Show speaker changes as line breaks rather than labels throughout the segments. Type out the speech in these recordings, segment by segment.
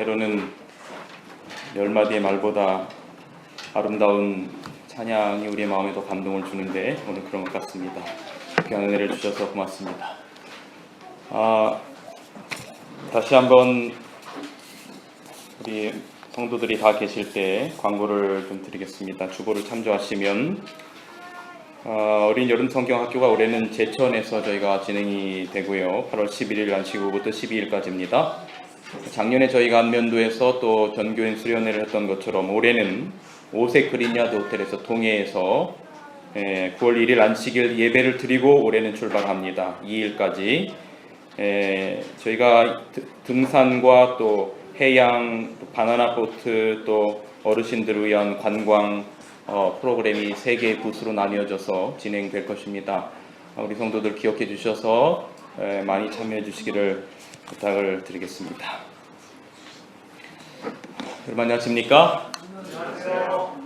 때로는 열 마디의 말보다 아름다운 찬양이 우리의 마음에 더 감동을 주는데 오늘 그런 것 같습니다. 귀한 은혜를 주셔서 고맙습니다. 다시 한번 우리 성도들이 다 계실 때 광고를 좀 드리겠습니다. 주보를 참조하시면 어린 여름 성경학교가 올해는 제천에서 저희가 진행이 되고요. 8월 11일 안식후부터 12일까지입니다. 작년에 저희가 안면도에서 또 전교인 수련회를 했던 것처럼 올해는 오색 그린야드 호텔에서 동해에서 9월 1일 안식일 예배를 드리고 올해는 출발합니다. 2일까지 저희가 등산과 또 해양, 또 바나나 보트, 또 어르신들을 위한 관광 프로그램이 3개의 부스로 나뉘어져서 진행될 것입니다. 우리 성도들 기억해 주셔서 많이 참여해 주시기를 부탁을 드리겠습니다. 여러분 안녕하십니까? 안녕하세요.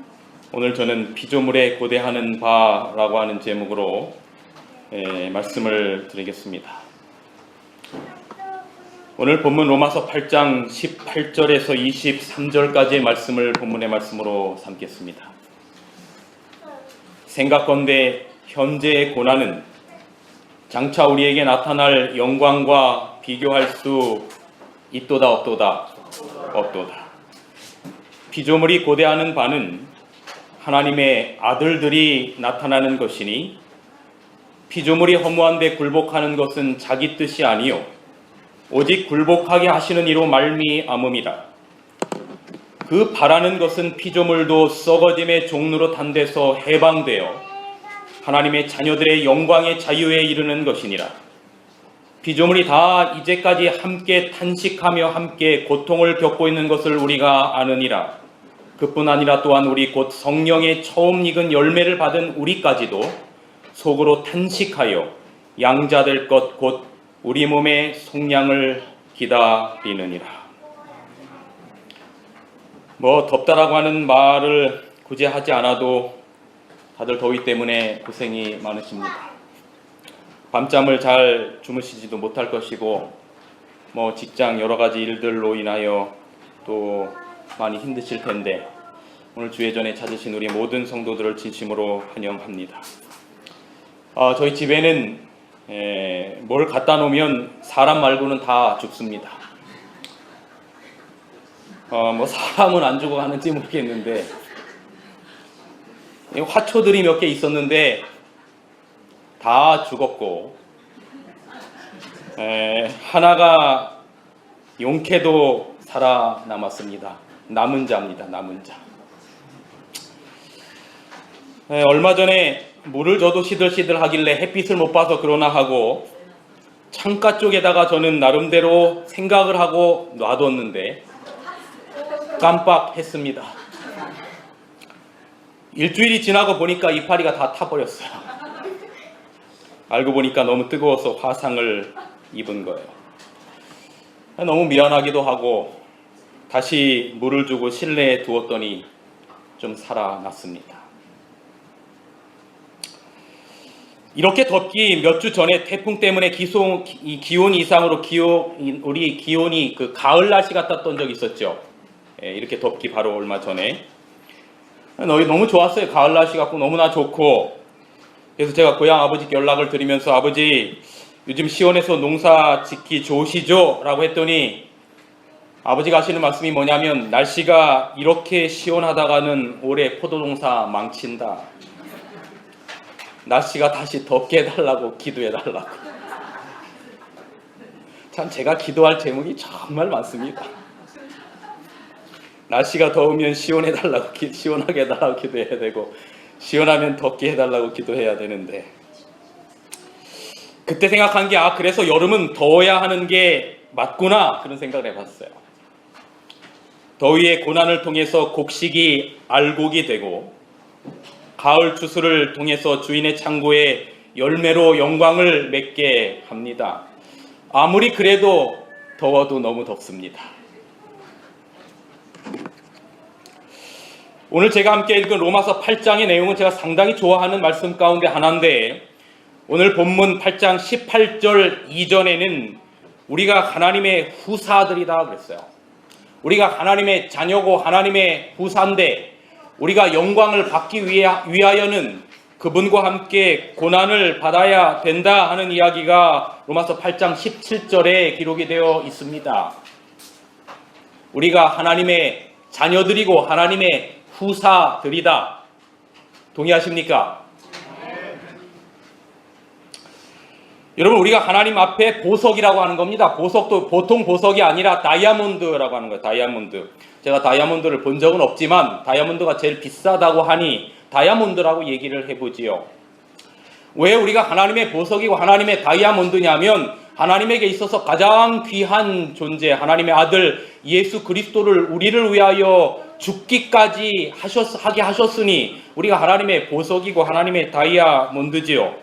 오늘 저는 피조물에 고대하는 바라고 하는 제목으로 말씀을 드리겠습니다. 오늘 본문 로마서 8장 18절에서 23절까지의 말씀을 본문의 말씀으로 삼겠습니다. 생각건대 현재의 고난은 장차 우리에게 나타날 영광과 비교할 수 있도다 없도다? 없도다. 피조물이 고대하는 바는 하나님의 아들들이 나타나는 것이니 피조물이 허무한 데 굴복하는 것은 자기 뜻이 아니요 오직 굴복하게 하시는 이로 말미암음이라. 그 바라는 것은 피조물도 썩어짐의 종로로 탄 데서 해방되어 하나님의 자녀들의 영광의 자유에 이르는 것이니라. 피조물이 다 이제까지 함께 탄식하며 함께 고통을 겪고 있는 것을 우리가 아느니라. 그뿐 아니라 또한 우리 곧 성령의 처음 익은 열매를 받은 우리까지도 속으로 탄식하여 양자될 것 곧 우리 몸의 속량을 기다리느니라. 덥다라고 하는 말을 굳이 하지 않아도 다들 더위 때문에 고생이 많으십니다. 밤잠을 잘 주무시지도 못할 것이고 직장 여러 가지 일들로 인하여 또 많이 힘드실 텐데 오늘 주예전에 찾으신 우리 모든 성도들을 진심으로 환영합니다. 저희 집에는 뭘 갖다 놓으면 사람 말고는 다 죽습니다. 사람은 안 죽어가는지 모르겠는데 화초들이 몇 개 있었는데 다 죽었고 하나가 용케도 살아남았습니다. 남은 자입니다. 남은 자. 얼마 전에 물을 줘도 시들시들 하길래 햇빛을 못 봐서 그러나 하고 창가 쪽에다가 저는 나름대로 생각을 하고 놔뒀는데 깜빡했습니다. 일주일이 지나고 보니까 이파리가 다 타버렸어요. 알고 보니까 너무 뜨거워서 화상을 입은 거예요. 너무 미안하기도 하고 다시 물을 주고 실내에 두었더니 좀 살아났습니다. 이렇게 덥기 몇 주 전에 태풍 때문에 기온 이상으로 우리 기온이 가을 날씨 같았던 적이 있었죠. 이렇게 덥기 바로 얼마 전에 너무 좋았어요. 가을 날씨 같고 너무나 좋고. 그래서 제가 고향 아버지께 연락을 드리면서 아버지 요즘 시원해서 농사 짓기 좋으시죠? 라고 했더니 아버지가 하시는 말씀이 뭐냐면 날씨가 이렇게 시원하다가는 올해 포도 농사 망친다. 날씨가 다시 덥게 해달라고 기도해달라고. 참 제가 기도할 제목이 정말 많습니다. 날씨가 더우면 시원하게 해달라고 기도해야 되고 시원하면 덥게 해달라고 기도해야 되는데 그때 생각한 게 그래서 여름은 더워야 하는 게 맞구나 그런 생각을 해봤어요. 더위의 고난을 통해서 곡식이 알곡이 되고 가을 추수를 통해서 주인의 창고에 열매로 영광을 맺게 합니다. 아무리 그래도 더워도 너무 덥습니다. 오늘 제가 함께 읽은 로마서 8장의 내용은 제가 상당히 좋아하는 말씀 가운데 하나인데, 오늘 본문 8장 18절 이전에는 우리가 하나님의 후사들이다 그랬어요. 우리가 하나님의 자녀고 하나님의 후사인데 우리가 영광을 받기 위하여는 그분과 함께 고난을 받아야 된다 하는 이야기가 로마서 8장 17절에 기록이 되어 있습니다. 우리가 하나님의 자녀들이고 하나님의 후사들이다. 동의하십니까? 여러분, 우리가 하나님 앞에 보석이라고 하는 겁니다. 보석도 보통 보석이 아니라 다이아몬드라고 하는 거예요. 다이아몬드. 제가 다이아몬드를 본 적은 없지만 다이아몬드가 제일 비싸다고 하니 다이아몬드라고 얘기를 해보지요. 왜 우리가 하나님의 보석이고 하나님의 다이아몬드냐면, 하나님에게 있어서 가장 귀한 존재, 하나님의 아들 예수 그리스도를 우리를 위하여 죽기까지 하게 하셨으니 우리가 하나님의 보석이고 하나님의 다이아몬드지요.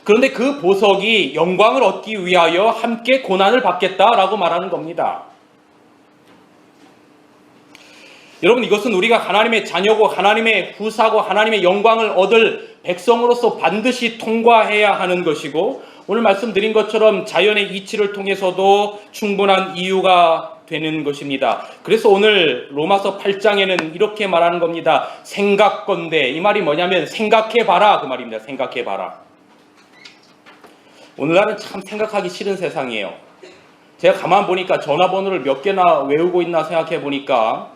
그런데 그 보석이 영광을 얻기 위하여 함께 고난을 받겠다라고 말하는 겁니다. 여러분, 이것은 우리가 하나님의 자녀고 하나님의 후사고 하나님의 영광을 얻을 백성으로서 반드시 통과해야 하는 것이고, 오늘 말씀드린 것처럼 자연의 이치를 통해서도 충분한 이유가 되는 것입니다. 그래서 오늘 로마서 8장에는 이렇게 말하는 겁니다. 생각건대. 이 말이 뭐냐면 생각해봐라 그 말입니다. 생각해봐라. 오늘날은 참 생각하기 싫은 세상이에요. 제가 가만 보니까 전화번호를 몇 개나 외우고 있나 생각해 보니까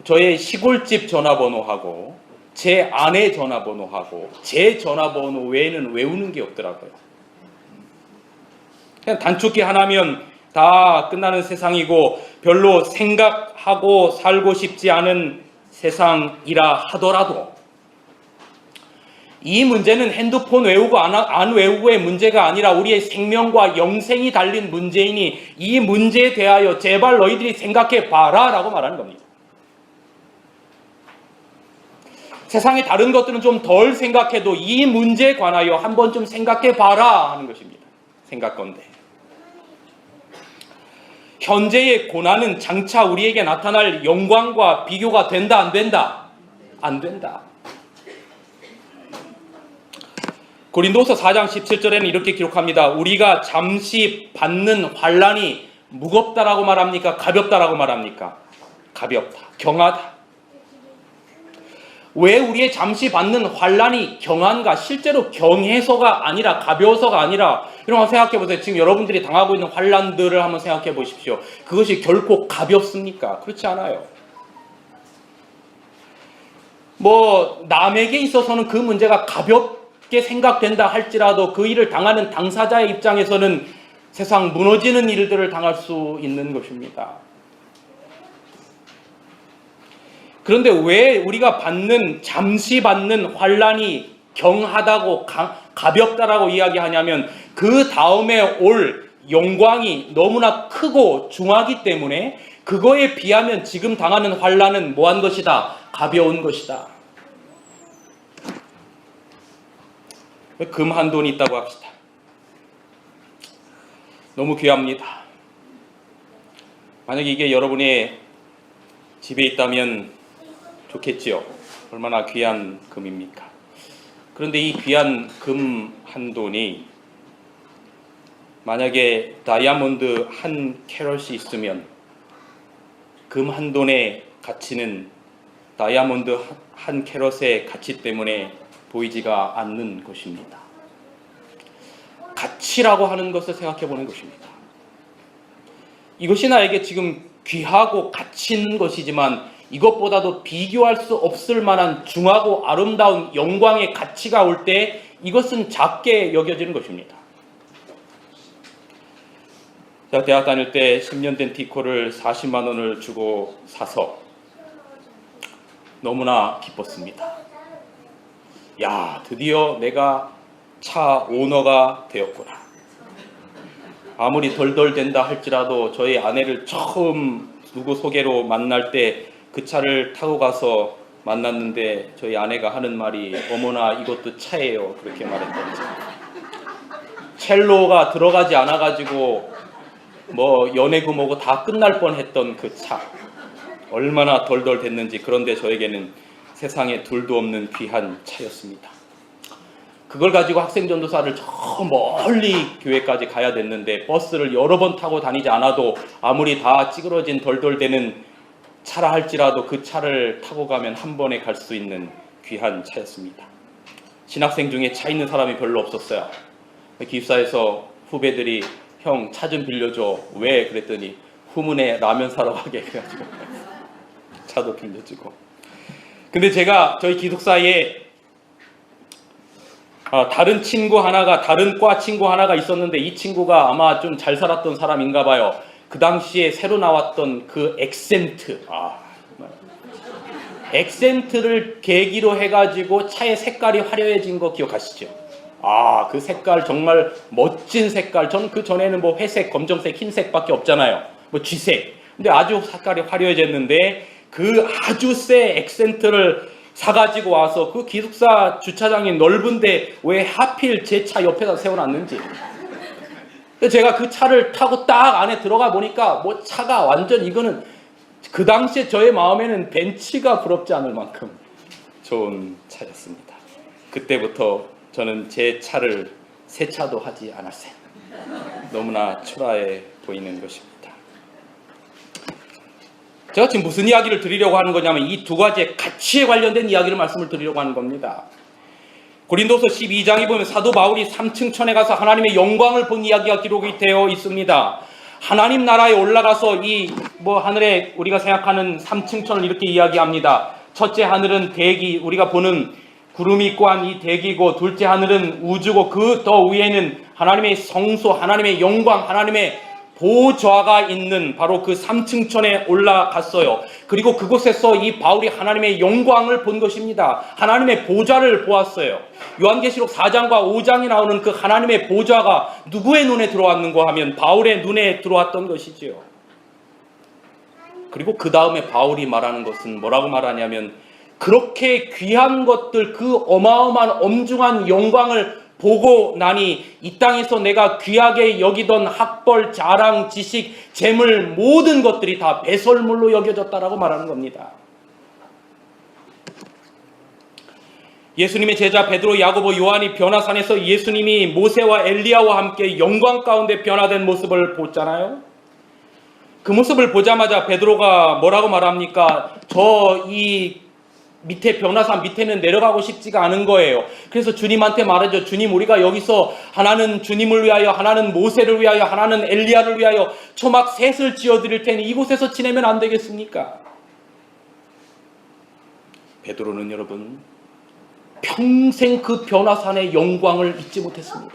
저의 시골집 전화번호하고 제 아내 전화번호하고 제 전화번호 외에는 외우는 게 없더라고요. 그냥 단축키 하나면 다 끝나는 세상이고 별로 생각하고 살고 싶지 않은 세상이라 하더라도 이 문제는 핸드폰 외우고 안 외우고의 문제가 아니라 우리의 생명과 영생이 달린 문제이니 이 문제에 대하여 제발 너희들이 생각해 봐라 라고 말하는 겁니다. 세상의 다른 것들은 좀 덜 생각해도 이 문제에 관하여 한번 좀 생각해 봐라 하는 것입니다. 생각건대. 현재의 고난은 장차 우리에게 나타날 영광과 비교가 된다, 안 된다? 안 된다. 고린도서 4장 17절에는 이렇게 기록합니다. 우리가 잠시 받는 환난이 무겁다라고 말합니까? 가볍다라고 말합니까? 가볍다, 경하다. 왜 우리의 잠시 받는 환난이 경한가? 실제로 경해서가 아니라 가벼워서가 아니라, 여러분 생각해 보세요. 지금 여러분들이 당하고 있는 환난들을 한번 생각해 보십시오. 그것이 결코 가볍습니까? 그렇지 않아요. 남에게 있어서는 그 문제가 가볍게 생각된다 할지라도 그 일을 당하는 당사자의 입장에서는 세상 무너지는 일들을 당할 수 있는 것입니다. 그런데 왜 우리가 잠시 받는 환난이 경하다고 가볍다라고 이야기하냐면 그 다음에 올 영광이 너무나 크고 중하기 때문에 그거에 비하면 지금 당하는 환난은 뭐한 것이다? 가벼운 것이다. 금 한 돈이 있다고 합시다. 너무 귀합니다. 만약에 이게 여러분의 집에 있다면 좋겠지요. 얼마나 귀한 금입니까? 그런데 이 귀한 금 한 돈이 만약에 다이아몬드 한 캐럿이 있으면 금 한 돈의 가치는 다이아몬드 한 캐럿의 가치 때문에 보이지가 않는 것입니다. 가치라고 하는 것을 생각해 보는 것입니다. 이것이 나에게 지금 귀하고 가치 있는 것이지만 이것보다도 비교할 수 없을 만한 중하고 아름다운 영광의 가치가 올 때 이것은 작게 여겨지는 것입니다. 제가 대학 다닐 때 10년 된 디코를 40만 원을 주고 사서 너무나 기뻤습니다. 야, 드디어 내가 차 오너가 되었구나. 아무리 덜덜댄다 할지라도 저희 아내를 처음 누구 소개로 만날 때 그 차를 타고 가서 만났는데 저희 아내가 하는 말이 어머나 이것도 차예요 그렇게 말했던 차. 첼로가 들어가지 않아가지고 뭐 연애고 뭐고 다 끝날 뻔했던 그 차. 얼마나 덜덜댔는지. 그런데 저에게는 세상에 둘도 없는 귀한 차였습니다. 그걸 가지고 학생전도사를 저 멀리 교회까지 가야 됐는데 버스를 여러 번 타고 다니지 않아도 아무리 다 찌그러진 덜덜대는 차라 할지라도 그 차를 타고 가면 한 번에 갈 수 있는 귀한 차였습니다. 신학생 중에 차 있는 사람이 별로 없었어요. 기숙사에서 후배들이 형 차 좀 빌려줘. 왜? 그랬더니 후문에 라면 사러 가게 해가지고 차도 빌려주고. 근데 제가 저희 기숙사에 다른 친구 하나가, 다른 과 친구 하나가 있었는데 이 친구가 아마 좀 잘 살았던 사람인가 봐요. 그 당시에 새로 나왔던 그 액센트, 액센트를 계기로 해가지고 차의 색깔이 화려해진 거 기억하시죠? 그 색깔 정말 멋진 색깔. 저는 그 전에는 뭐 회색, 검정색, 흰색밖에 없잖아요. 뭐 쥐색. 근데 아주 색깔이 화려해졌는데 그 아주 새 액센트를 사가지고 와서 그 기숙사 주차장이 넓은데 왜 하필 제 차 옆에다 세워놨는지. 제가 그 차를 타고 딱 안에 들어가 보니까 뭐 차가 완전, 이거는 그 당시에 저의 마음에는 벤츠가 부럽지 않을 만큼 좋은 차였습니다. 그때부터 저는 제 차를 세차도 하지 않았어요. 너무나 초라해 보이는 것입니다. 제가 지금 무슨 이야기를 드리려고 하는 거냐면 이 두 가지의 가치에 관련된 이야기를 말씀을 드리려고 하는 겁니다. 고린도서 12장에 보면 사도 바울이 3층 천에 가서 하나님의 영광을 본 이야기가 기록이 되어 있습니다. 하나님 나라에 올라가서 이 하늘에 우리가 생각하는 3층 천을 이렇게 이야기합니다. 첫째 하늘은 대기, 우리가 보는 구름이 있고 한 이 대기고, 둘째 하늘은 우주고, 그 더 위에는 하나님의 성소, 하나님의 영광, 하나님의 보좌가 있는 바로 그 3층 천에 올라갔어요. 그리고 그곳에서 이 바울이 하나님의 영광을 본 것입니다. 하나님의 보좌를 보았어요. 요한계시록 4장과 5장에 나오는 그 하나님의 보좌가 누구의 눈에 들어왔는가 하면 바울의 눈에 들어왔던 것이지요. 그리고 그 다음에 바울이 말하는 것은 뭐라고 말하냐면, 그렇게 귀한 것들, 그 어마어마한 엄중한 영광을 보고 나니 이 땅에서 내가 귀하게 여기던 학벌, 자랑, 지식, 재물 모든 것들이 다 배설물로 여겨졌다라고 말하는 겁니다. 예수님의 제자 베드로, 야고보, 요한이 변화산에서 예수님이 모세와 엘리야와 함께 영광 가운데 변화된 모습을 보잖아요. 그 모습을 보자마자 베드로가 뭐라고 말합니까? 이 밑에 변화산 밑에는 내려가고 싶지가 않은 거예요. 그래서 주님한테 말하죠. 주님, 우리가 여기서 하나는 주님을 위하여, 하나는 모세를 위하여, 하나는 엘리야를 위하여 초막 셋을 지어드릴 테니 이곳에서 지내면 안 되겠습니까? 베드로는 여러분 평생 그 변화산의 영광을 잊지 못했습니다.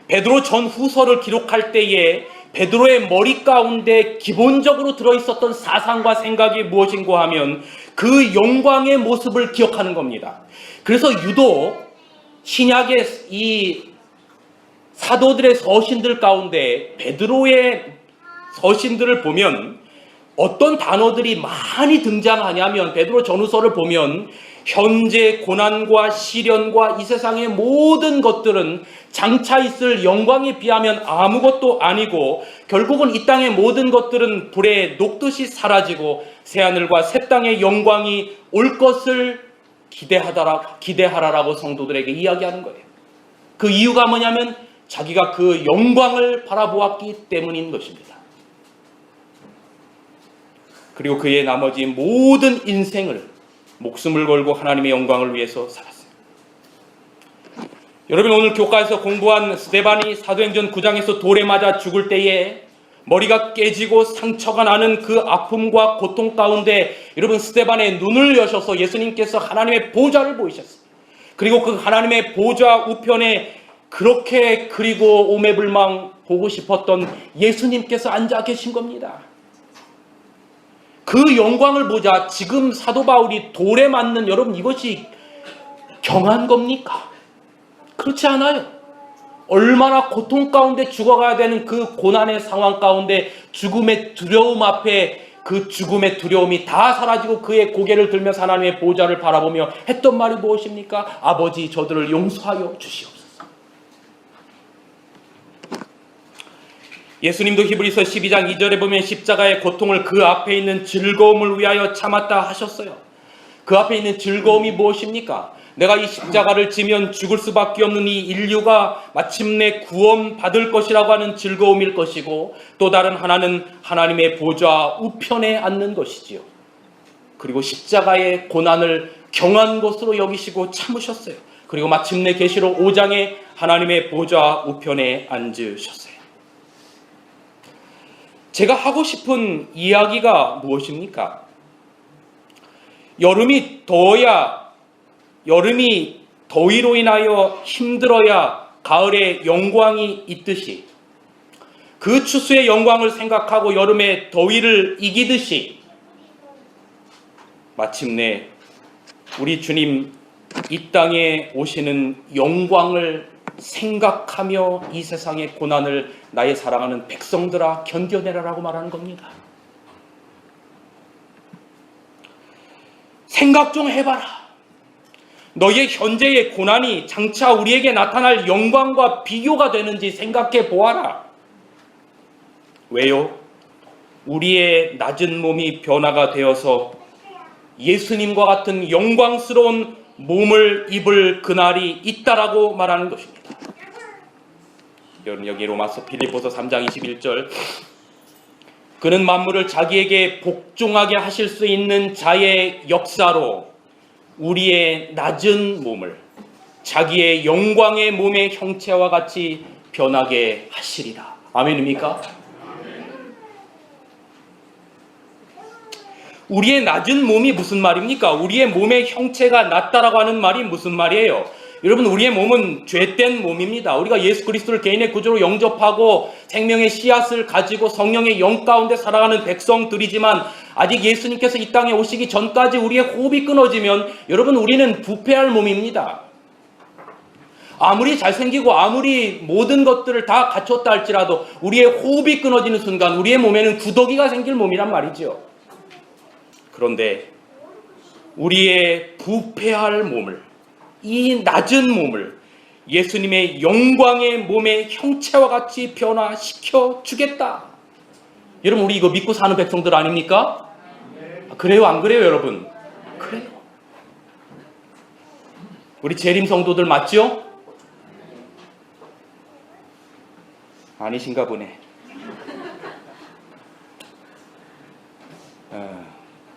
베드로 전후서를 기록할 때에 베드로의 머리 가운데 기본적으로 들어있었던 사상과 생각이 무엇인가 하면 그 영광의 모습을 기억하는 겁니다. 그래서 유독 신약의 이 사도들의 서신들 가운데 베드로의 서신들을 보면 어떤 단어들이 많이 등장하냐면, 베드로 전후서를 보면 현재 고난과 시련과 이 세상의 모든 것들은 장차 있을 영광에 비하면 아무것도 아니고, 결국은 이 땅의 모든 것들은 불에 녹듯이 사라지고 새하늘과 새 땅의 영광이 올 것을 기대하라라고 성도들에게 이야기하는 거예요. 그 이유가 뭐냐면 자기가 그 영광을 바라보았기 때문인 것입니다. 그리고 그의 나머지 모든 인생을 목숨을 걸고 하나님의 영광을 위해서 살았어요. 여러분, 오늘 교과에서 공부한 스데반이 사도행전 9장에서 돌에 맞아 죽을 때에 머리가 깨지고 상처가 나는 그 아픔과 고통 가운데 여러분 스데반의 눈을 여셔서 예수님께서 하나님의 보좌를 보이셨어요. 그리고 그 하나님의 보좌 우편에 그렇게 그리고 오매불망 보고 싶었던 예수님께서 앉아 계신 겁니다. 그 영광을 보자 지금 사도 바울이 돌에 맞는, 여러분 이것이 경한 겁니까? 그렇지 않아요. 얼마나 고통 가운데 죽어가야 되는 그 고난의 상황 가운데 죽음의 두려움 앞에 그 죽음의 두려움이 다 사라지고 그의 고개를 들면서 하나님의 보좌를 바라보며 했던 말이 무엇입니까? 아버지, 저들을 용서하여 주시옵소서. 예수님도 히브리서 12장 2절에 보면 십자가의 고통을 그 앞에 있는 즐거움을 위하여 참았다 하셨어요. 그 앞에 있는 즐거움이 무엇입니까? 내가 이 십자가를 지면 죽을 수밖에 없는 이 인류가 마침내 구원받을 것이라고 하는 즐거움일 것이고, 또 다른 하나는 하나님의 보좌 우편에 앉는 것이지요. 그리고 십자가의 고난을 경한 것으로 여기시고 참으셨어요. 그리고 마침내 계시록 5장에 하나님의 보좌 우편에 앉으셨어요. 제가 하고 싶은 이야기가 무엇입니까? 여름이 더위로 인하여 힘들어야 가을에 영광이 있듯이, 그 추수의 영광을 생각하고 여름의 더위를 이기듯이, 마침내 우리 주님 이 땅에 오시는 영광을 생각하며 이 세상의 고난을 나의 사랑하는 백성들아 견뎌내라라고 말하는 겁니다. 생각 좀 해봐라. 너의 현재의 고난이 장차 우리에게 나타날 영광과 비교가 되는지 생각해 보아라. 왜요? 우리의 낮은 몸이 변화가 되어서 예수님과 같은 영광스러운 몸을 입을 그날이 있다라고 말하는 것입니다. 여기 로마서 빌립보서 3장 21절, 그는 만물을 자기에게 복종하게 하실 수 있는 자의 역사로 우리의 낮은 몸을 자기의 영광의 몸의 형체와 같이 변하게 하시리라. 아멘입니까? 우리의 낮은 몸이 무슨 말입니까? 우리의 몸의 형체가 낮다라고 하는 말이 무슨 말이에요? 여러분, 우리의 몸은 죄된 몸입니다. 우리가 예수 그리스도를 개인의 구주로 영접하고 생명의 씨앗을 가지고 성령의 영 가운데 살아가는 백성들이지만, 아직 예수님께서 이 땅에 오시기 전까지 우리의 호흡이 끊어지면 여러분, 우리는 부패할 몸입니다. 아무리 잘생기고 아무리 모든 것들을 다 갖췄다 할지라도 우리의 호흡이 끊어지는 순간 우리의 몸에는 구더기가 생길 몸이란 말이죠. 그런데 우리의 부패할 몸을, 이 낮은 몸을 예수님의 영광의 몸의 형체와 같이 변화시켜 주겠다. 여러분, 우리 이거 믿고 사는 백성들 아닙니까? 그래요, 안 그래요, 여러분? 그래요. 우리 재림 성도들 맞죠? 아니신가 보네.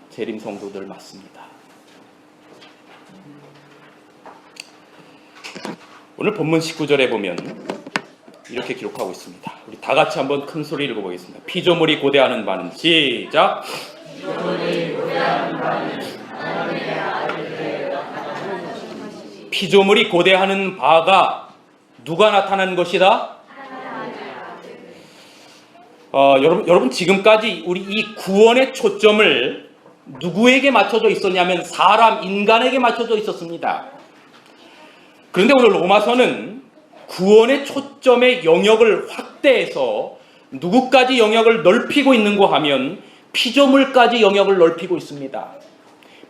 재림 성도들 맞습니다. 오늘 본문 19절에 보면 이렇게 기록하고 있습니다. 우리 다 같이 한번 큰 소리를 읽어보겠습니다. 피조물이 고대하는 바는, 시작. 피조물이 고대하는 바가 누가 나타난 것이다? 여러분 지금까지 우리 이 구원의 초점을 누구에게 맞춰져 있었냐면 사람, 인간에게 맞춰져 있었습니다. 그런데 오늘 로마서는 구원의 초점의 영역을 확대해서 누구까지 영역을 넓히고 있는고 하면 피조물까지 영역을 넓히고 있습니다.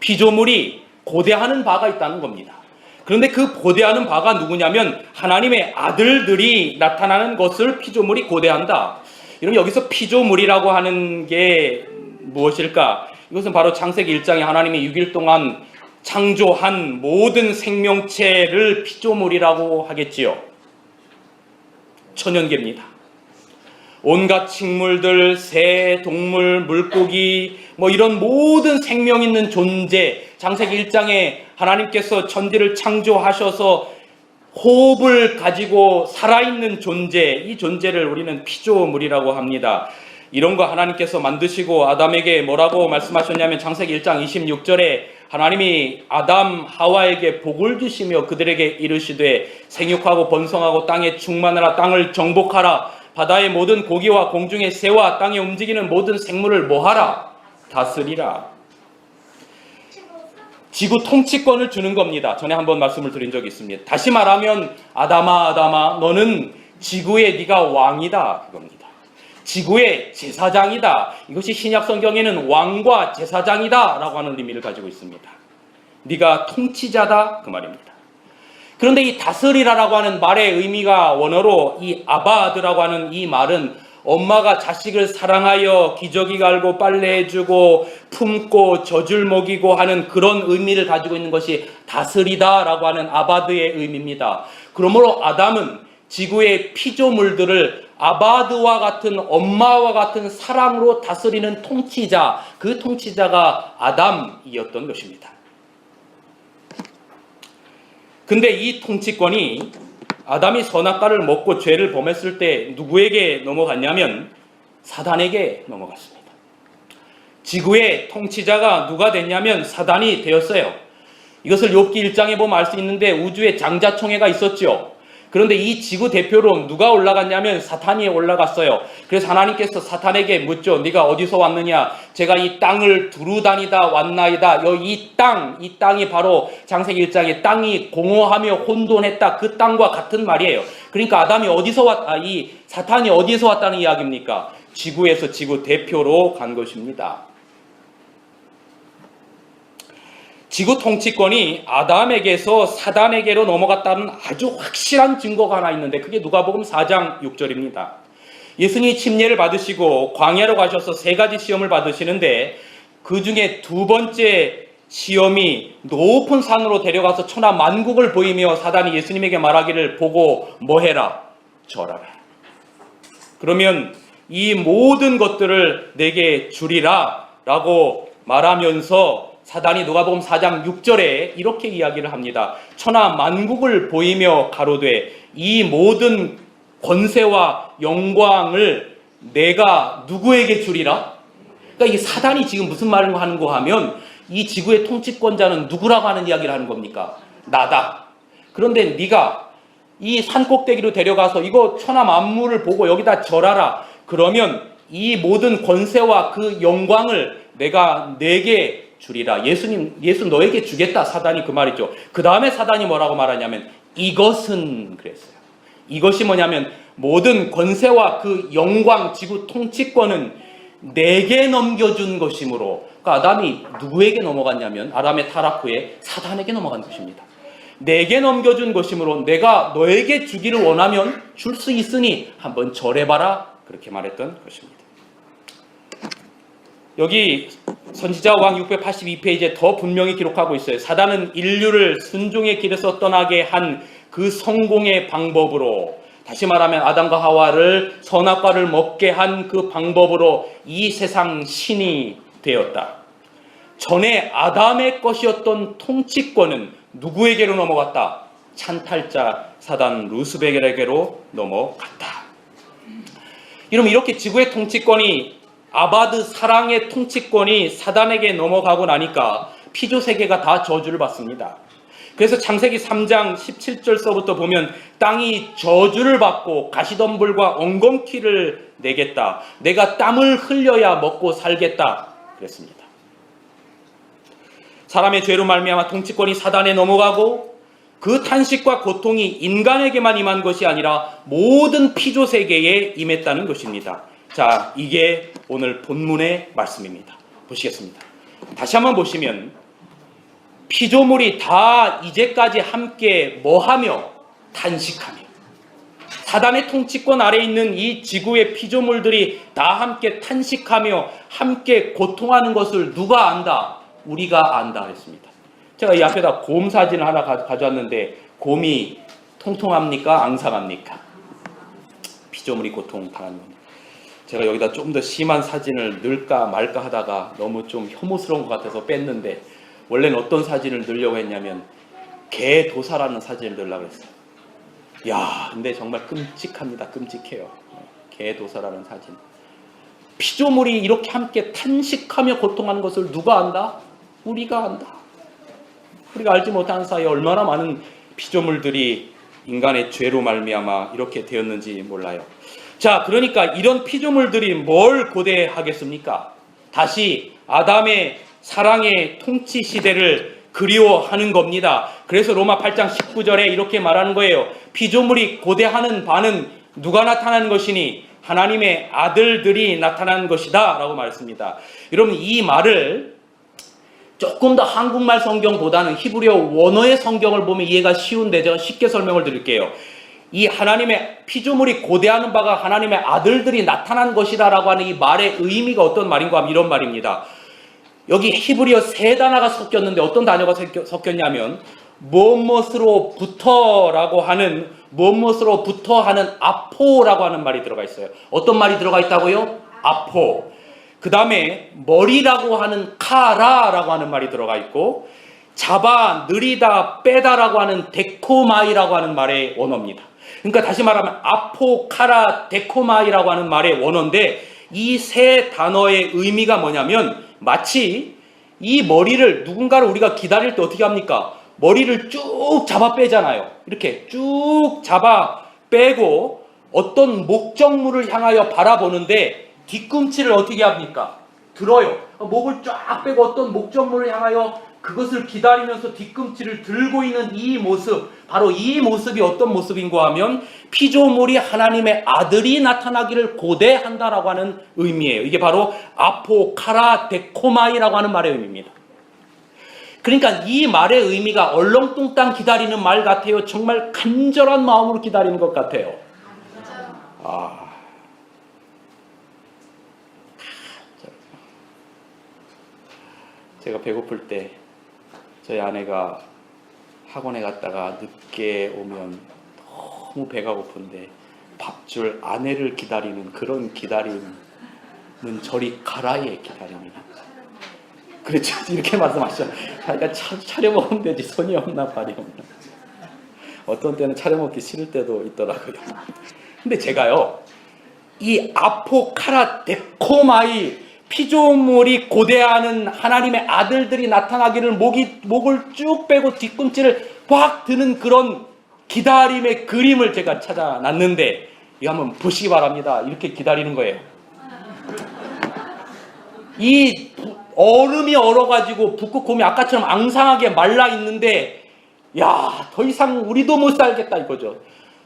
피조물이 고대하는 바가 있다는 겁니다. 그런데 그 고대하는 바가 누구냐면 하나님의 아들들이 나타나는 것을 피조물이 고대한다. 여러분, 여기서 피조물이라고 하는 게 무엇일까? 이것은 바로 창세기 1장에 하나님이 6일 동안 창조한 모든 생명체를 피조물이라고 하겠지요. 천연계입니다. 온갖 식물들, 새, 동물, 물고기, 이런 모든 생명 있는 존재, 창세기 1장에 하나님께서 천지를 창조하셔서 호흡을 가지고 살아있는 존재, 이 존재를 우리는 피조물이라고 합니다. 이런 거 하나님께서 만드시고 아담에게 뭐라고 말씀하셨냐면 창세기 1장 26절에 하나님이 아담 하와에게 복을 주시며 그들에게 이르시되 생육하고 번성하고 땅에 충만하라, 땅을 정복하라, 바다의 모든 고기와 공중의 새와 땅에 움직이는 모든 생물을 뭐하라? 다스리라. 지구 통치권을 주는 겁니다. 전에 한번 말씀을 드린 적이 있습니다. 다시 말하면 아담아 너는 지구의 네가 왕이다 그겁니다. 지구의 제사장이다. 이것이 신약 성경에는 왕과 제사장이다 라고 하는 의미를 가지고 있습니다. 네가 통치자다 그 말입니다. 그런데 이 다스리라라고 하는 말의 의미가 원어로 이 아바드라고 하는 이 말은 엄마가 자식을 사랑하여 기저귀 갈고 빨래해주고 품고 젖을 먹이고 하는 그런 의미를 가지고 있는 것이 다스리다라고 하는 아바드의 의미입니다. 그러므로 아담은 지구의 피조물들을 아바드와 같은 엄마와 같은 사랑으로 다스리는 통치자, 그 통치자가 아담이었던 것입니다. 근데 이 통치권이 아담이 선악과를 먹고 죄를 범했을 때 누구에게 넘어갔냐면 사단에게 넘어갔습니다. 지구의 통치자가 누가 됐냐면 사단이 되었어요. 이것을 욥기 1장에 보면 알 수 있는데 우주에 장자총회가 있었죠. 그런데 이 지구 대표로 누가 올라갔냐면 사탄이 올라갔어요. 그래서 하나님께서 사탄에게 묻죠. 네가 어디서 왔느냐? 제가 이 땅을 두루 다니다 왔나이다. 이 땅이 바로 창세기 1장에 땅이 공허하며 혼돈했다. 그 땅과 같은 말이에요. 그러니까 아담이 이 사탄이 어디서 왔다는 이야기입니까? 지구에서 지구 대표로 간 것입니다. 지구 통치권이 아담에게서 사단에게로 넘어갔다는 아주 확실한 증거가 하나 있는데 그게 누가복음 4장 6절입니다. 예수님이 침례를 받으시고 광야로 가셔서 3가지 시험을 받으시는데 그 중에 2번째 시험이 높은 산으로 데려가서 천하 만국을 보이며 사단이 예수님에게 말하기를 보고 뭐 해라? 절하라. 그러면 이 모든 것들을 내게 주리라 라고 말하면서 사단이 누가복음 4장 6절에 이렇게 이야기를 합니다. 천하 만국을 보이며 가로되 이 모든 권세와 영광을 내가 누구에게 주리라? 그러니까 이 사단이 지금 무슨 말을 하는 거 하면 이 지구의 통치권자는 누구라고 하는 이야기를 하는 겁니까? 나다. 그런데 네가 이 산꼭대기로 데려가서 이거 천하 만물을 보고 여기다 절하라. 그러면 이 모든 권세와 그 영광을 내가 내게 주리라. 예수 너에게 주겠다. 사단이 그 말이죠. 그 다음에 사단이 뭐라고 말하냐면 이것은 그랬어요. 이것이 뭐냐면 모든 권세와 그 영광, 지구 통치권은 내게 넘겨준 것이므로 그러니까 아담이 누구에게 넘어갔냐면 아담의 타락 후에 사단에게 넘어간 것입니다. 내게 넘겨준 것이므로 내가 너에게 주기를 원하면 줄 수 있으니 한번 절해봐라. 그렇게 말했던 것입니다. 여기 선지자 왕 682페이지에 더 분명히 기록하고 있어요. 사단은 인류를 순종의 길에서 떠나게 한 그 성공의 방법으로, 다시 말하면 아담과 하와를 선악과를 먹게 한 그 방법으로 이 세상 신이 되었다. 전에 아담의 것이었던 통치권은 누구에게로 넘어갔다? 찬탈자 사단 루스벨에게로 넘어갔다. 이러면 이렇게 지구의 통치권이 아바드 사랑의 통치권이 사단에게 넘어가고 나니까 피조세계가 다 저주를 받습니다. 그래서 창세기 3장 17절서부터 보면 땅이 저주를 받고 가시덤불과 엉겅퀴를 내겠다. 내가 땀을 흘려야 먹고 살겠다. 그랬습니다. 사람의 죄로 말미암아 통치권이 사단에 넘어가고 그 탄식과 고통이 인간에게만 임한 것이 아니라 모든 피조세계에 임했다는 것입니다. 자, 이게 오늘 본문의 말씀입니다. 보시겠습니다. 다시 한번 보시면 피조물이 다 이제까지 함께 뭐하며 탄식하며 사단의 통치권 아래 있는 이 지구의 피조물들이 다 함께 탄식하며 함께 고통하는 것을 누가 안다? 우리가 안다 했습니다. 제가 이 앞에다 곰 사진을 하나 가져왔는데 곰이 통통합니까? 앙상합니까? 피조물이 고통당하는 겁니다. 제가 여기다 좀 더 심한 사진을 넣을까 말까 하다가 너무 좀 혐오스러운 것 같아서 뺐는데 원래는 어떤 사진을 넣으려고 했냐면 개 도사라는 사진을 넣으려고 했어요. 야, 근데 정말 끔찍합니다. 끔찍해요. 개 도사라는 사진. 피조물이 이렇게 함께 탄식하며 고통하는 것을 누가 안다? 우리가 안다. 우리가 알지 못하는 사이에 얼마나 많은 피조물들이 인간의 죄로 말미암아 이렇게 되었는지 몰라요. 자, 그러니까 이런 피조물들이 뭘 고대하겠습니까? 다시 아담의 사랑의 통치 시대를 그리워하는 겁니다. 그래서 로마 8장 19절에 이렇게 말하는 거예요. 피조물이 고대하는 바는 누가 나타나는 것이니 하나님의 아들들이 나타나는 것이다 라고 말했습니다. 여러분, 이 말을 조금 더 한국말 성경보다는 히브리어 원어의 성경을 보면 이해가 쉬운데 제가 쉽게 설명을 드릴게요. 이 하나님의 피조물이 고대하는 바가 하나님의 아들들이 나타난 것이다 라고 하는 이 말의 의미가 어떤 말인가 하면 이런 말입니다. 여기 히브리어 세 단어가 섞였는데 어떤 단어가 섞였냐면 무엇으로부터라고 하는 무엇으로부터 하는 아포라고 하는 말이 들어가 있어요. 어떤 말이 들어가 있다고요? 아포. 그 다음에 머리라고 하는 카라라고 하는 말이 들어가 있고 잡아, 느리다, 빼다라고 하는 데코마이라고 하는 말의 원어입니다. 그러니까 다시 말하면 아포, 카라, 데코마이라고 하는 말의 원어인데 이 세 단어의 의미가 뭐냐면 마치 이 머리를 누군가를 우리가 기다릴 때 어떻게 합니까? 머리를 쭉 잡아 빼잖아요. 이렇게 쭉 잡아 빼고 어떤 목적물을 향하여 바라보는데 뒤꿈치를 어떻게 합니까? 들어요. 목을 쫙 빼고 어떤 목적물을 향하여 그것을 기다리면서 뒤꿈치를 들고 있는 이 모습, 바로 이 모습이 어떤 모습인가 하면 피조물이 하나님의 아들이 나타나기를 고대한다라고 하는 의미예요. 이게 바로 아포카라 데코마이라고 하는 말의 의미입니다. 그러니까 이 말의 의미가 얼렁뚱땅 기다리는 말 같아요. 정말 간절한 마음으로 기다리는 것 같아요. 제가 배고플 때 저희 아내가 학원에 갔다가 늦게 오면 너무 배가 고픈데 밥 줄 아내를 기다리는 그런 기다림은 저리 가라의 기다림이다. 그렇죠. 이렇게 말씀하시죠. 자기가 차려 먹으면 되지 손이 없나 발이 없나. 어떤 때는 차려 먹기 싫을 때도 있더라고요. 근데 제가요, 이 아포카라 데코마이 피조물이 고대하는 하나님의 아들들이 나타나기를 목을 쭉 빼고 뒤꿈치를 확 드는 그런 기다림의 그림을 제가 찾아놨는데 이거 한번 보시기 바랍니다. 이렇게 기다리는 거예요. 이 얼음이 얼어가지고 북극곰이 아까처럼 앙상하게 말라 있는데 야, 더 이상 우리도 못 살겠다 이거죠.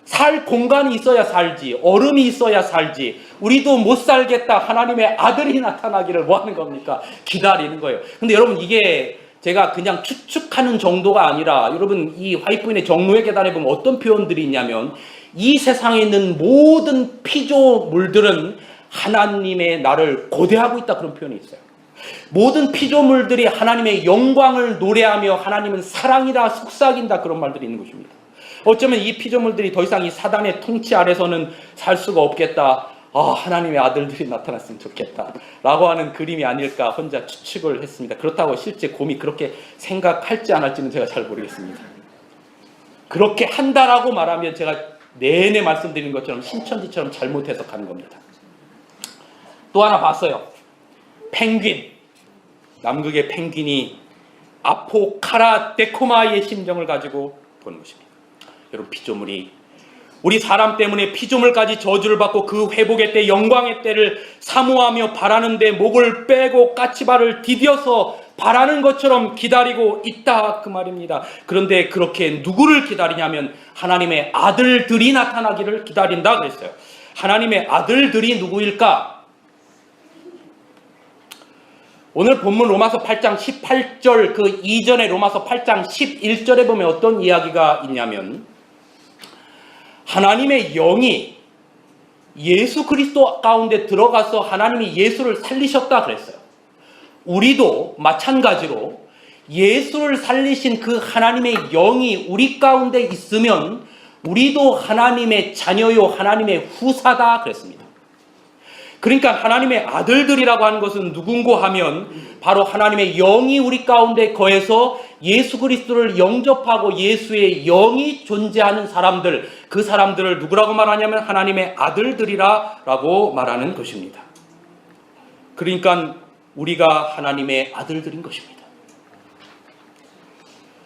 살 공간이 있어야 살지, 얼음이 있어야 살지, 우리도 못 살겠다. 하나님의 아들이 나타나기를 뭐 하는 겁니까? 기다리는 거예요. 근데 여러분, 이게 제가 그냥 추측하는 정도가 아니라 여러분, 이 화이트부인의 정로의 계단에 보면 어떤 표현들이 있냐면 이 세상에 있는 모든 피조물들은 하나님의 나를 고대하고 있다, 그런 표현이 있어요. 모든 피조물들이 하나님의 영광을 노래하며 하나님은 사랑이라 속삭인다, 그런 말들이 있는 것입니다. 어쩌면 이 피조물들이 더 이상 이 사단의 통치 아래서는 살 수가 없겠다. 하나님의 아들들이 나타났으면 좋겠다 라고 하는 그림이 아닐까 혼자 추측을 했습니다. 그렇다고 실제 곰이 그렇게 생각할지 안 할지는 제가 잘 모르겠습니다. 그렇게 한다라고 말하면 제가 내내 말씀드린 것처럼 신천지처럼 잘못 해석하는 겁니다. 또 하나 봤어요. 펭귄. 남극의 펭귄이 아포카라 데코마이의 심정을 가지고 보는 것입니다. 여러분, 피조물이 우리 사람 때문에 피조물까지 저주를 받고 그 회복의 때, 영광의 때를 사모하며 바라는데 목을 빼고 까치발을 디뎌서 바라는 것처럼 기다리고 있다, 그 말입니다. 그런데 그렇게 누구를 기다리냐면 하나님의 아들들이 나타나기를 기다린다 그랬어요. 하나님의 아들들이 누구일까? 오늘 본문 로마서 8장 18절 그 이전에 로마서 8장 11절에 보면 어떤 이야기가 있냐면 하나님의 영이 예수 그리스도 가운데 들어가서 하나님이 예수를 살리셨다 그랬어요. 우리도 마찬가지로 예수를 살리신 그 하나님의 영이 우리 가운데 있으면 우리도 하나님의 자녀요 하나님의 후사다 그랬습니다. 그러니까 하나님의 아들들이라고 하는 것은 누군고 하면 바로 하나님의 영이 우리 가운데 거해서 예수 그리스도를 영접하고 예수의 영이 존재하는 사람들, 그 사람들을 누구라고 말하냐면 하나님의 아들들이라고 말하는 것입니다. 그러니까 우리가 하나님의 아들들인 것입니다.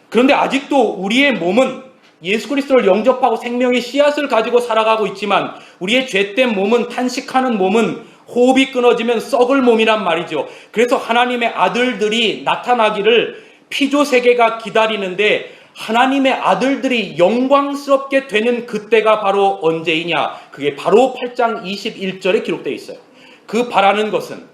그런데 아직도 우리의 몸은 예수 그리스도를 영접하고 생명의 씨앗을 가지고 살아가고 있지만 우리의 죄된 몸은, 탄식하는 몸은 호흡이 끊어지면 썩을 몸이란 말이죠. 그래서 하나님의 아들들이 나타나기를 피조 세계가 기다리는데 하나님의 아들들이 영광스럽게 되는 그때가 바로 언제이냐? 그게 바로 8장 21절에 기록되어 있어요. 그 바라는 것은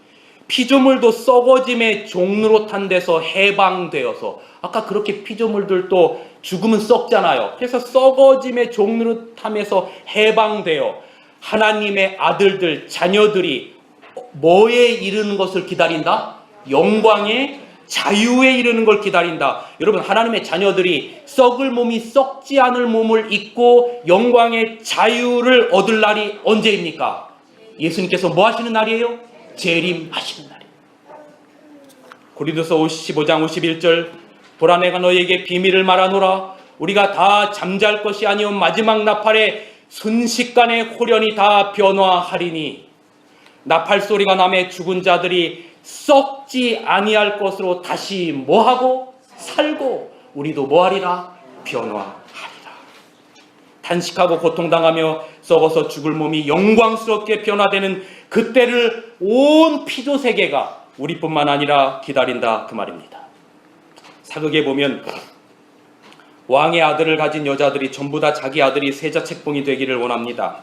피조물도 썩어짐의 종로로 탄 데서 해방되어서, 아까 그렇게 피조물들도 죽으면 썩잖아요. 그래서 썩어짐의 종로로 탐에서 해방되어 하나님의 아들들, 자녀들이 뭐에 이르는 것을 기다린다? 영광의 자유에 이르는 걸 기다린다. 여러분, 하나님의 자녀들이 썩을 몸이 썩지 않을 몸을 입고 영광의 자유를 얻을 날이 언제입니까? 예수님께서 뭐 하시는 날이에요? 재림하시는 날이에요. 고린도서 15장 51절, 보라 내가 너희에게 비밀을 말하노라. 우리가 다 잠잘 것이 아니오 마지막 나팔에 순식간에 홀연히 다 변화하리니, 나팔 소리가 나매 죽은 자들이 썩지 아니할 것으로 다시 뭐하고? 살고 우리도 뭐하리라? 변화하리라. 탄식하고 고통당하며 썩어서 죽을 몸이 영광스럽게 변화되는 그때를 온 피조세계가 우리뿐만 아니라 기다린다, 그 말입니다. 사극에 보면 왕의 아들을 가진 여자들이 전부 다 자기 아들이 세자 책봉이 되기를 원합니다.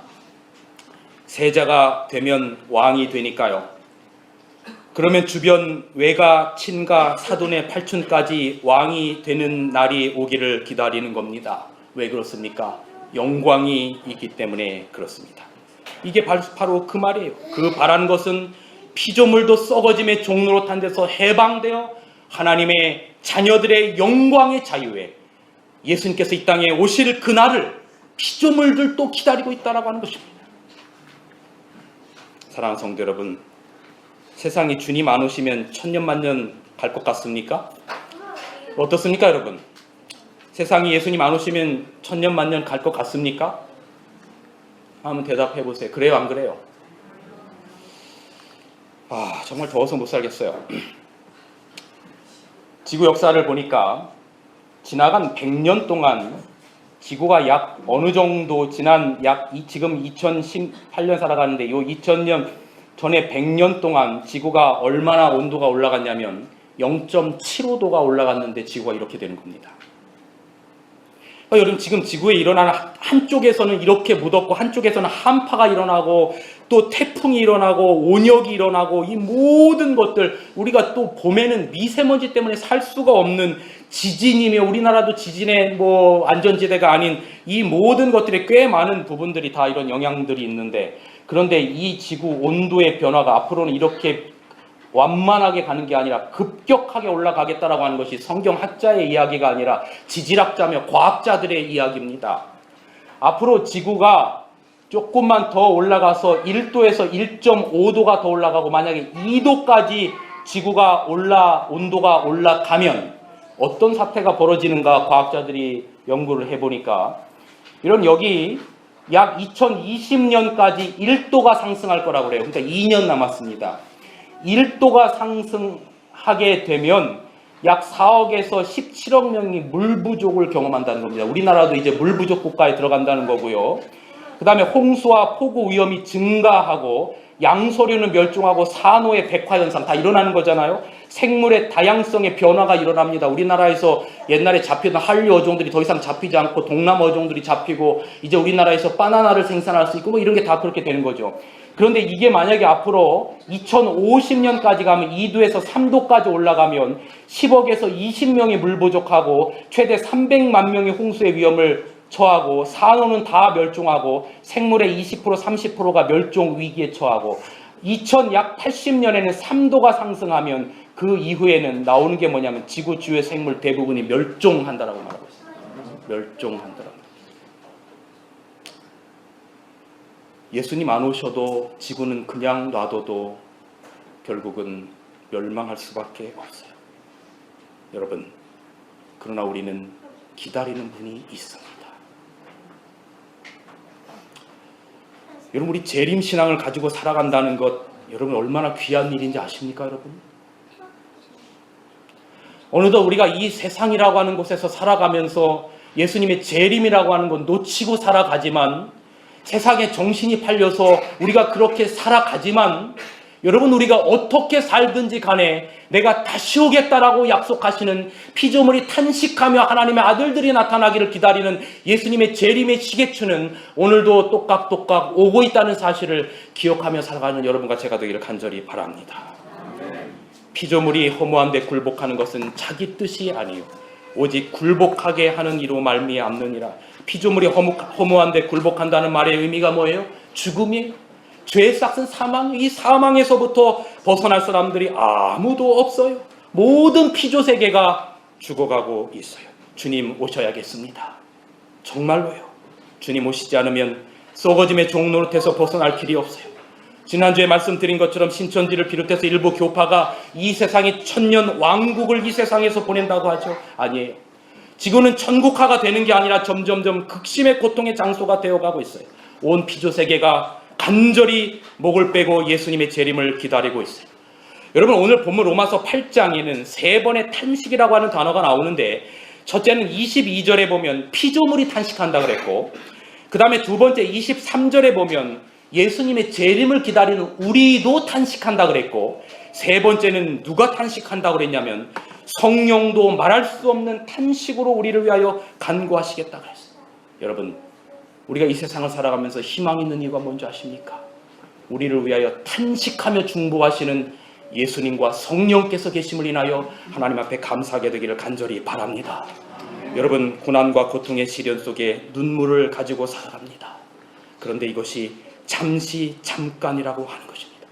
세자가 되면 왕이 되니까요. 그러면 주변 외가, 친가, 사돈의 팔촌까지 왕이 되는 날이 오기를 기다리는 겁니다. 왜 그렇습니까? 영광이 있기 때문에 그렇습니다. 이게 바로 그 말이에요. 그 바라는 것은 피조물도 썩어짐의 종로로 탄 데서 해방되어 하나님의 자녀들의 영광의 자유에 예수님께서 이 땅에 오실 그날을 피조물들도 기다리고 있다라고 하는 것입니다. 사랑하는 성도 여러분, 세상이 주님 안 오시면 천년만년 갈 것 같습니까? 어떻습니까, 여러분? 세상이 예수님 안 오시면 천년만년 갈 것 같습니까? 한번 대답해 보세요. 그래요, 안 그래요? 정말 더워서 못 살겠어요. 지구 역사를 보니까 지나간 100년 동안 지구가 약 어느 정도 지금 2018년 살아가는데 요 2000년 전에 100년 동안 지구가 얼마나 온도가 올라갔냐면 0.75도가 올라갔는데 지구가 이렇게 되는 겁니다. 여러분, 지금 지구에 일어나는 한쪽에서는 이렇게 무덥고 한쪽에서는 한파가 일어나고 또 태풍이 일어나고 온역이 일어나고 이 모든 것들, 우리가 또 봄에는 미세먼지 때문에 살 수가 없는 지진이며, 우리나라도 지진의 안전지대가 아닌 이 모든 것들이 꽤 많은 부분들이 다 이런 영향들이 있는데, 그런데 이 지구 온도의 변화가 앞으로는 이렇게 완만하게 가는 게 아니라 급격하게 올라가겠다라고 하는 것이 성경학자의 이야기가 아니라 지질학자며 과학자들의 이야기입니다. 앞으로 지구가 조금만 더 올라가서 1도에서 1.5도가 더 올라가고 만약에 2도까지 지구가 온도가 올라가면 어떤 사태가 벌어지는가 과학자들이 연구를 해보니까 여기 약 2020년까지 1도가 상승할 거라고 그래요. 그러니까 2년 남았습니다. 1도가 상승하게 되면 약 4억에서 17억 명이 물 부족을 경험한다는 겁니다. 우리나라도 이제 물 부족 국가에 들어간다는 거고요. 그 다음에 홍수와 폭우 위험이 증가하고 양서류는 멸종하고 산호의 백화현상 다 일어나는 거잖아요. 생물의 다양성의 변화가 일어납니다. 우리나라에서 옛날에 잡히던 한류 어종들이 더 이상 잡히지 않고 동남 어종들이 잡히고 이제 우리나라에서 바나나를 생산할 수 있고 이런 게 다 그렇게 되는 거죠. 그런데 이게 만약에 앞으로 2050년까지 가면 2도에서 3도까지 올라가면 10억에서 20명이 물 부족하고 최대 300만 명이 홍수의 위험을 처하고 산호는 다 멸종하고 생물의 20% 30%가 멸종 위기에 처하고 2080년에는 3도가 상승하면 그 이후에는 나오는 게 뭐냐면 지구 주요 생물 대부분이 멸종한다라고 말하고 있습니다. 멸종한다라고. 예수님 안 오셔도 지구는 그냥 놔둬도 결국은 멸망할 수밖에 없어요. 여러분, 그러나 우리는 기다리는 분이 있습니다. 여러분, 우리 재림신앙을 가지고 살아간다는 것, 여러분 얼마나 귀한 일인지 아십니까, 여러분? 어느덧 우리가 이 세상이라고 하는 곳에서 살아가면서 예수님의 재림이라고 하는 건 놓치고 살아가지만, 세상에 정신이 팔려서 우리가 그렇게 살아가지만, 여러분, 우리가 어떻게 살든지 간에 내가 다시 오겠다라고 약속하시는 피조물이 탄식하며 하나님의 아들들이 나타나기를 기다리는 예수님의 재림의 시계추는 오늘도 똑깍똑깍 오고 있다는 사실을 기억하며 살아가는 여러분과 제가 되기를 간절히 바랍니다. 피조물이 허무한 데 굴복하는 것은 자기 뜻이 아니요 오직 굴복하게 하는 이로 말미암느니라. 피조물이 허무한 데 굴복한다는 말의 의미가 뭐예요? 죽음이에요. 죄의 싹은 사망, 이 사망에서부터 벗어날 사람들이 아무도 없어요. 모든 피조 세계가 죽어가고 있어요. 주님 오셔야겠습니다. 정말로요. 주님 오시지 않으면 썩어짐의 종노릇에서 벗어날 길이 없어요. 지난주에 말씀드린 것처럼 신천지를 비롯해서 일부 교파가 이 세상의 천년 왕국을 이 세상에서 보낸다고 하죠. 아니에요. 지구는 천국화가 되는 게 아니라 점점점 극심의 고통의 장소가 되어가고 있어요. 온 피조 세계가 간절히 목을 빼고 예수님의 재림을 기다리고 있어요. 여러분, 오늘 본문 로마서 8장에는 3번의 탄식이라고 하는 단어가 나오는데, 첫째는 22절에 보면 피조물이 탄식한다 그랬고, 그 다음에 두 번째 23절에 보면 예수님의 재림을 기다리는 우리도 탄식한다 그랬고, 세 번째는 누가 탄식한다 그랬냐면 성령도 말할 수 없는 탄식으로 우리를 위하여 간구하시겠다 그랬어요. 여러분, 우리가 이 세상을 살아가면서 희망 있는 이유가 뭔지 아십니까? 우리를 위하여 탄식하며 중보하시는 예수님과 성령께서 계심을 인하여 하나님 앞에 감사하게 되기를 간절히 바랍니다. 여러분, 고난과 고통의 시련 속에 눈물을 가지고 살아갑니다. 그런데 이것이 잠시 잠깐이라고 하는 것입니다.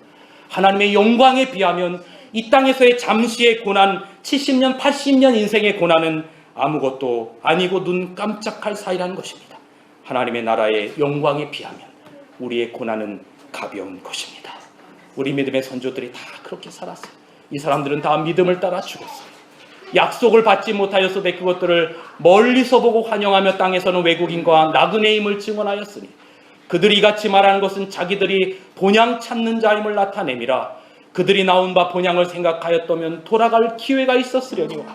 하나님의 영광에 비하면 이 땅에서의 잠시의 고난, 70년, 80년 인생의 고난은 아무것도 아니고 눈 깜짝할 사이라는 것입니다. 하나님의 나라의 영광에 비하면 우리의 고난은 가벼운 것입니다. 우리 믿음의 선조들이 다 그렇게 살았어요. 이 사람들은 다 믿음을 따라 죽었어요. 약속을 받지 못하였으되 그것들을 멀리서 보고 환영하며 땅에서는 외국인과 나그네의 힘을 증언하였으니 그들이 이같이 말하는 것은 자기들이 본향 찾는 자임을 나타내미라. 그들이 나온 바 본향을 생각하였다면 돌아갈 기회가 있었으려니와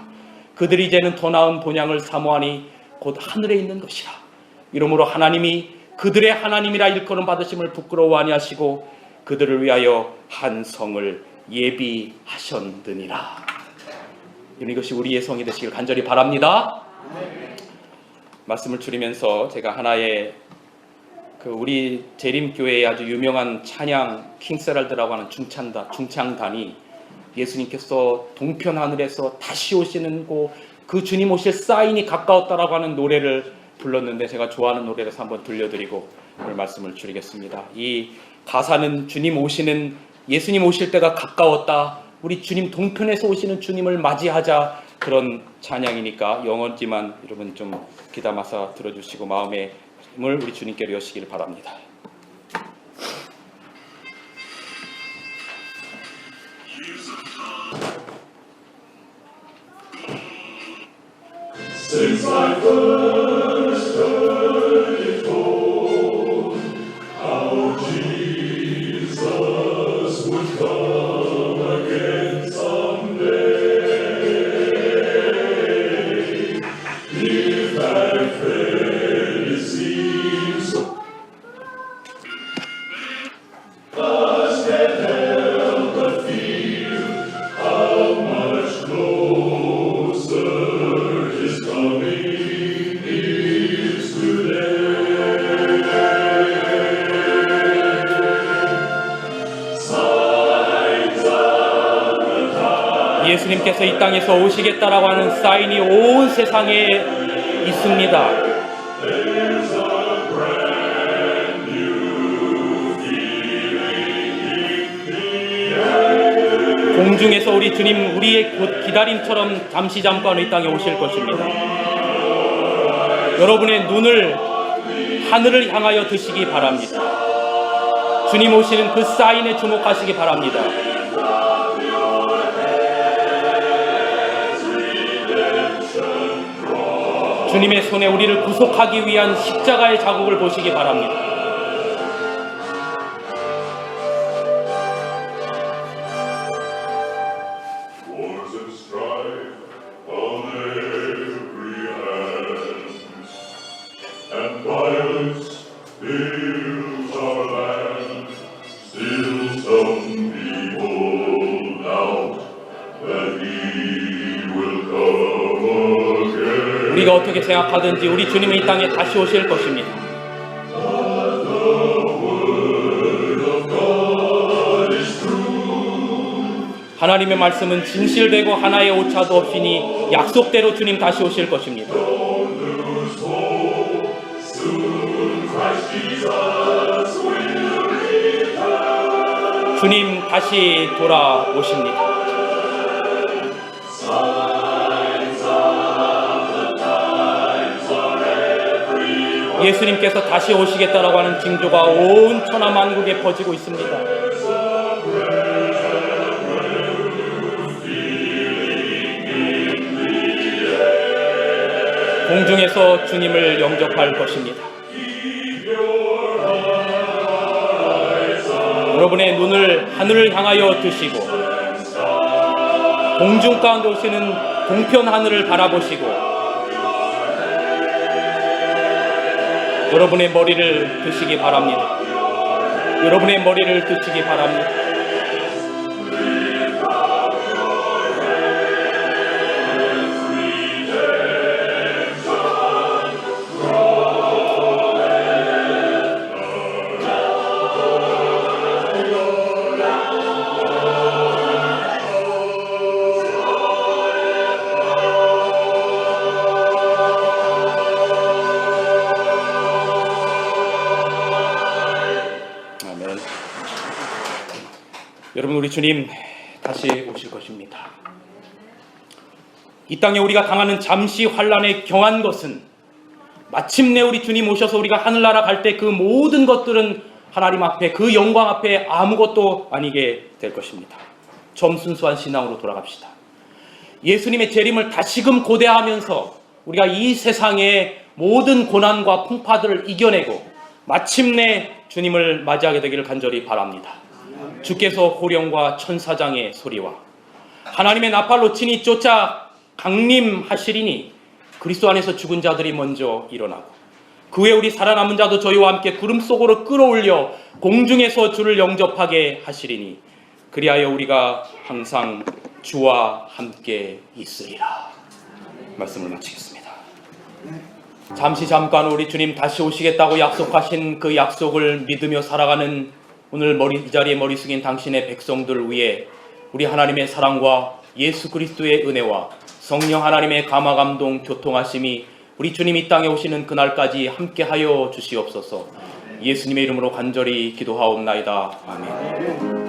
그들이 이제는 더 나은 본향을 사모하니 곧 하늘에 있는 것이라. 이러므로 하나님이 그들의 하나님이라 일컬음 받으심을 부끄러워 아니하시고 그들을 위하여 한 성을 예비하셨느니라. 이것이 우리의 성이 되시길 간절히 바랍니다. 말씀을 줄이면서 제가 하나의 우리 재림교회의 아주 유명한 찬양 킹세랄드라고 하는 중창단이 예수님께서 동편 하늘에서 다시 오시는 그 주님 오실 사인이 가까웠다라고 하는 노래를 불렀는데, 제가 좋아하는 노래라서 한번 들려드리고 오늘 말씀을 줄이겠습니다. 이 가사는 예수님 오실 때가 가까웠다, 우리 주님 동편에서 오시는 주님을 맞이하자, 그런 찬양이니까 영어지만 여러분 좀 귀담아서 들어주시고 마음의 힘을 우리 주님께로 여시기를 바랍니다.
Since I first heard it told, how Jesus would come again someday, if that fair seems so, must have held the feel how much closer His coming is today. Signs of the time.
예수님께서 이 땅에서 오시겠다라고 하는 사인이 온 세상에 있습니다.
There's a brand new feeling in the air.
공중에서 우리 주님 우리의 기다림처럼 잠시 잠깐 이 땅에 오실 것입니다. 여러분의 눈을 하늘을 향하여 드시기 바랍니다. 주님 오시는 그 사인에 주목하시기 바랍니다. 주님의 손에 우리를 구속하기 위한 십자가의 자국을 보시기 바랍니다.
Wars and strife on every hand, and violence fills our land. Still some
우리가 어떻게 생각하든지 우리 주님은 이 땅에 다시 오실 것입니다. 하나님의 말씀은 진실되고 하나의 오차도 없으니 약속대로 주님 다시 오실 것입니다. 주님 다시 돌아오십니다. 예수님께서 다시 오시겠다라고 하는 징조가 온 천하 만국에 퍼지고 있습니다. 공중에서 주님을 영접할 것입니다. 여러분의 눈을 하늘을 향하여 드시고 공중 가운데 오시는 동편 하늘을 바라보시고 여러분의 머리를 드시기 바랍니다. 여러분의 머리를 드시기 바랍니다. 여러분, 우리 주님 다시 오실 것입니다. 이 땅에 우리가 당하는 잠시 환난에 경한 것은 마침내 우리 주님 오셔서 우리가 하늘나라 갈 때 그 모든 것들은 하나님 앞에 그 영광 앞에 아무것도 아니게 될 것입니다. 점순수한 신앙으로 돌아갑시다. 예수님의 재림을 다시금 고대하면서 우리가 이 세상의 모든 고난과 풍파들을 이겨내고 마침내 주님을 맞이하게 되기를 간절히 바랍니다. 주께서 호령과 천사장의 소리와 하나님의 나팔로 친히 쫓아 강림하시리니 그리스도 안에서 죽은 자들이 먼저 일어나고 그 후에 우리 살아남은 자도 저희와 함께 구름 속으로 끌어올려 공중에서 주를 영접하게 하시리니 그리하여 우리가 항상 주와 함께 있으리라. 말씀을 마치겠습니다. 잠깐 우리 주님 다시 오시겠다고 약속하신 그 약속을 믿으며 살아가는 오늘 이 자리에 머리 숙인 당신의 백성들을 위해 우리 하나님의 사랑과 예수 그리스도의 은혜와 성령 하나님의 감화감동 교통하심이 우리 주님 이 땅에 오시는 그날까지 함께하여 주시옵소서. 예수님의 이름으로 간절히 기도하옵나이다. 아멘.